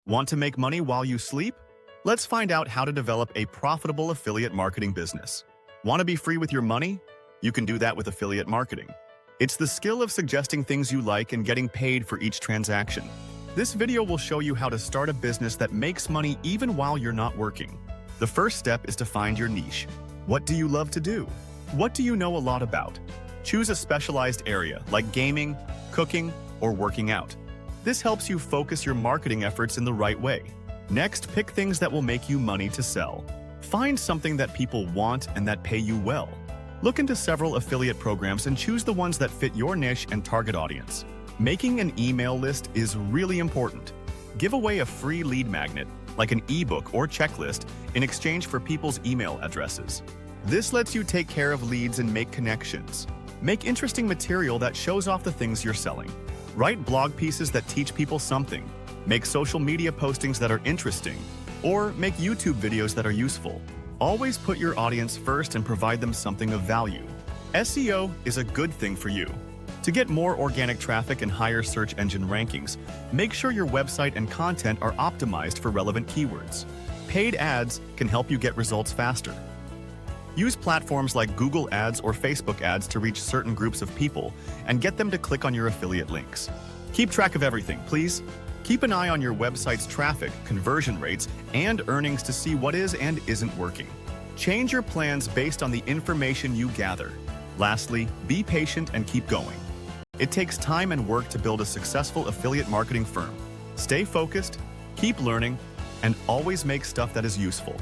Want to make money while you sleep? Let's find out how to develop a profitable affiliate marketing business. Want to be free with your money? You can do that with affiliate marketing. It's the skill of suggesting things you like and getting paid for each transaction. This video will show you how to start a business that makes money even while you're not working. The first step is to find your niche. What do you love to do? What do you know a lot about? Choose a specialized area like gaming, cooking, or working out. This helps you focus your marketing efforts in the right way. Next, pick things that will make you money to sell. Find something that people want and that pay you well. Look into several affiliate programs and choose the ones that fit your niche and target audience. Making an email list is really important. Give away a free lead magnet, like an ebook or checklist, in exchange for people's email addresses. This lets you take care of leads and make connections. Make interesting material that shows off the things you're selling. Write blog pieces that teach people something. Make social media postings that are interesting. Or make YouTube videos that are useful. Always put your audience first and provide them something of value. SEO is a good thing for you. To get more organic traffic and higher search engine rankings, make sure your website and content are optimized for relevant keywords. Paid ads can help you get results faster. Use platforms like Google Ads or Facebook Ads to reach certain groups of people and get them to click on your affiliate links. Keep track of everything, please. Keep an eye on your website's traffic, conversion rates, and earnings to see what is and isn't working. Change your plans based on the information you gather. Lastly, be patient and keep going. It takes time and work to build a successful affiliate marketing firm. Stay focused, keep learning, and always make stuff that is useful.